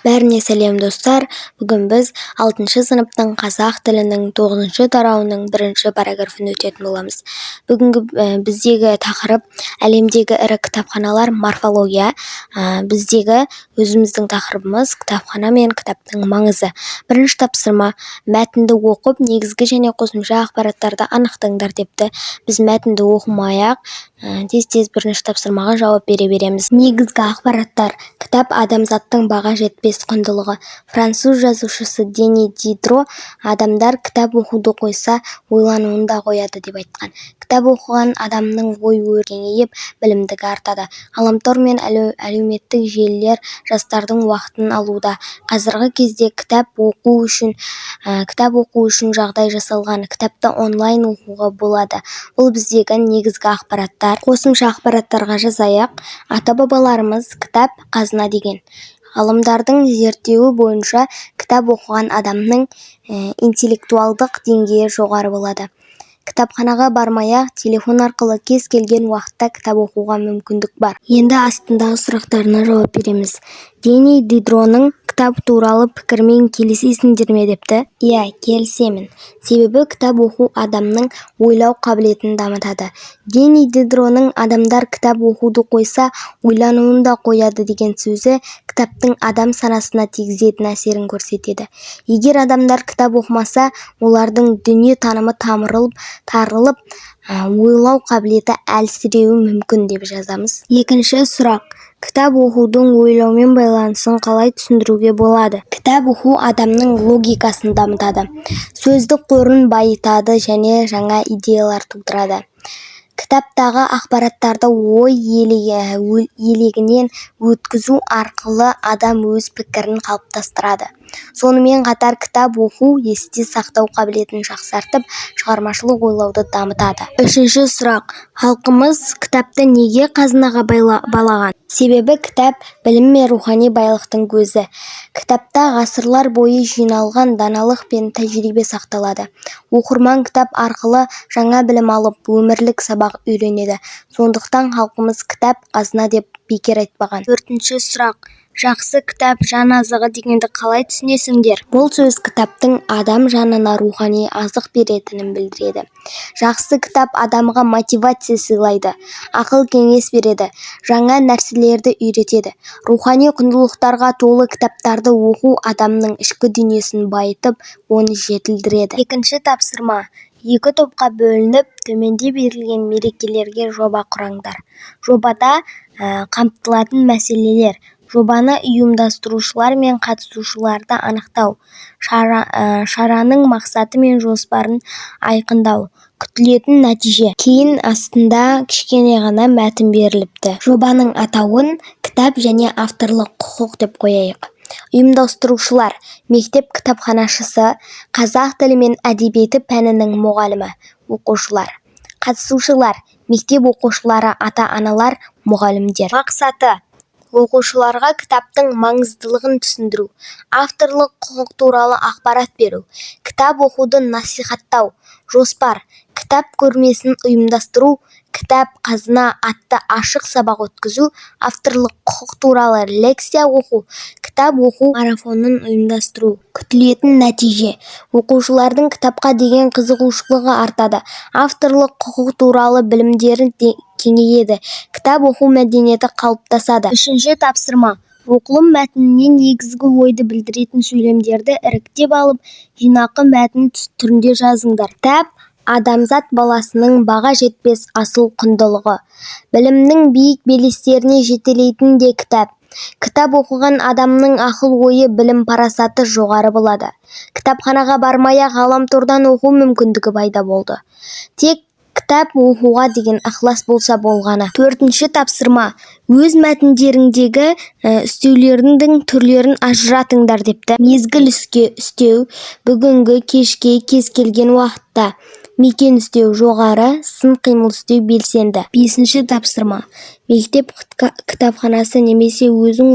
Бәріне сәлем достар. Бүгін біз 6 сыныптың қазақ тілінің 9 тарауының 1 параграфын өтетін боламыз. Бүгінгі біздегі тақырып әлемдегі ірі кітапханалар, морфология. Біздегі өзіміздің тақырыбымыз кітапхана мен кітаптың маңызы. Бірінші тапсырма: мәтінді оқып, негізгі және қосымша ақпараттарды анықтаңдар депті. Біз мәтінді оқымай-ақ тез-тез бірінші тапсырмаға жауап бере береміз. Негізгі ақпараттар: кітап адамзаттың баға жетпес құндылығы. Француз жазушысы Дени Дидро адамдар кітап оқуды қойса, ойлануын да қояды деп айтқан. Кітап оқыған адамның ой-өрісі кеңейіп, білімдігі артады. Ғаламтор мен әлеуметтік желілер жастардың уақытын алуда. Қазіргі кезде кітап оқу үшін жағдай жасалған. Кітапты онлайн оқуға болады. Бұл біздегі негізгі ақпараттар. Қосымша ақпараттарға жазайық. Ата-бабаларымыз кітап қазына деген. Ғалымдардың зерттеуі бойынша кітап оқыған адамның интеллектуалдық деңгейі жоғары болады. Кітапханаға бармай-ақ телефон арқылы кез келген уақытта кітап оқуға мүмкіндік бар. Енді астындағы сұрақтарына жауап береміз. Дени Дидроның кітап туралы пікірмен келісесіңдер ме депті. Иә, келісемін. Себебі кітап оқу адамның ойлау қабілетін дамытады. Дени Дидроның адамдар кітап оқуды қойса, ойлануын да қояды деген сөзі кітаптың адам санасына тигізетін әсерін көрсетеді. Егер адамдар кітап оқымаса, олардың дүние танымы тарылып, ойлау қабілеті әлсіреуі мүмкін деп жазамыз. Екінші сұрақ: кітап оқудың ойлаумен байланысын қалай түсіндіруге болады? Кітап оқу адамның логикасын дамытады, сөздік қорын байытады және жаңа идеялар тудырады. Кітаптағы ақпараттарды ой елегінен өткізу арқылы адам өз пікірін қалыптастырады. Сонымен қатар кітап оқу есте сақтау қабілетін жақсартып, шығармашылық ойлауды дамытады. Үшінші сұрақ: халқымыз кітапты неге қазынаға балаған? Себебі кітап білім мен рухани байлықтың көзі. Кітапта ғасырлар бойы жиналған даналық пен тәжірибе сақталады. Оқырман кітап арқылы жаңа білім алып, өмірлік сабақ үйренеді. Сондықтан халқымыз кітап қазына деп бекер айтпаған. Төртінші сұрақ: жақсы кітап жан азығы дегенді қалай түсінесіңдер? Бұл сөз кітаптың адам жанына рухани азық беретінін білдіреді. Жақсы кітап адамға мотивация сыйлайды, ақыл кеңес береді, жаңа нәрселерді үйретеді. Рухани құндылықтарға толы кітаптарды оқу адамның ішкі дүниесін байытып, оны жетілдіреді. Екінші тапсырма: 2 топқа бөлініп, төменде берілген мерекелерге жоба құраңдар. Жобада қамтылатын мәселелер: жобаны ұйымдастырушылар мен қатысушыларды анықтау, шараның мақсаты мен жоспарын айқындау, күтілетін нәтиже. Кейін астында кішкене ғана мәтін беріліпті. Жобаның атауын кітап және авторлық құқық деп қояйық. Ұйымдастырушылар: мектеп кітапханашысы, қазақ тілі мен әдебиеті пәнінің мұғалімі, оқушылар. Қатысушылар: мектеп оқушылары, ата-аналар, мұғалімдер. Мақсаты: оқушыларға кітаптың маңыздылығын түсіндіру, авторлық құқық туралы ақпарат беру, кітап оқуды насихаттау. Жоспар: кітап көрмесін ұйымдастыру, кітап қазына атты ашық сабақ өткізу, авторлық құқық туралы лекция оқу, кітап оқу марафонын ұйымдастыру. Күтілетін нәтиже: оқушылардың кітапқа деген қызығушылығы артады, авторлық құқық туралы білімдері кеңейеді, кітап оқу мәдениеті қалыптасады. Үшінші тапсырма: оқылым мәтінінен негізгі ойды білдіретін сөйлемдерді іріктеп алып, жинақы мәтін түрінде жазыңдар. Кітап адамзат баласының баға жетпес асыл құндылығы. Білімнің биік белестеріне жетелейтін де кітап. Кітап оқыған адамның ақыл-ойы, білім парасаты жоғары болады. Кітапханаға бармай-ақ ғаламтордан оқу мүмкіндігі пайда болды. Тек кітап оқуға деген ықылас болса болғаны. Төртінші тапсырма: өз мәтіндеріңдегі үстеулердің түрлерін ажыратыңдар депті. Мезгіл үстеу: бүгінгі, кешке, кез келген уақытта. мекен іздеу жоғары, сын қимыл іздеу белсенді. 5-ші тапсырма. Мектеп кітапханасы немесе өзің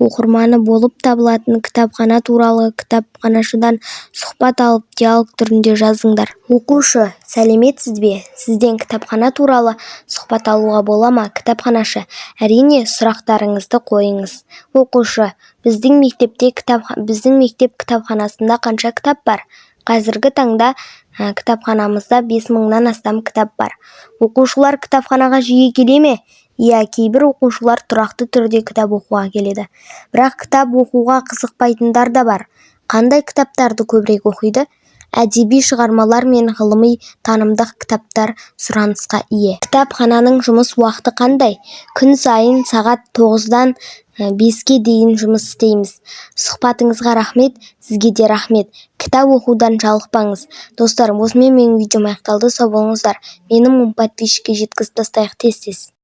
оқырманы болып табылатын кітапхана туралы кітапханашыдан сұхбат алып диалог түрінде жазыңдар. Оқушы: сәлеметсіз бе? Сізден кітапхана туралы сұхбат алуға бола ма? Кітапханашы: әрине, сұрақтарыңызды қойыңыз. Оқушы: біздің мектеп кітапханасында қанша кітап бар? Қазіргі таңда кітапханамызда 5000-нан астам кітап бар. Оқушылар кітапханаға жиі келе ме? Иә, кейбір оқушылар тұрақты түрде кітап оқуға келеді. Бірақ кітап оқуға қызықпайтындар да бар. Қандай кітаптарды көбірек оқиды? Әдеби шығармалар мен ғылыми танымдық кітаптар сұранысқа ие. Кітапхананың жұмыс уақыты қандай? Күн сайын сағат 9-дан 5-ке дейін жұмыс істейміз. Сұхбатыңызға рахмет. Сізге де рахмет. Кітап оқудан жалықпаңыз. Достар, осымен менің видеом аяқталды. Сау болыңыздар. Мені подписчикке жеткізіп тастайық тез-тез.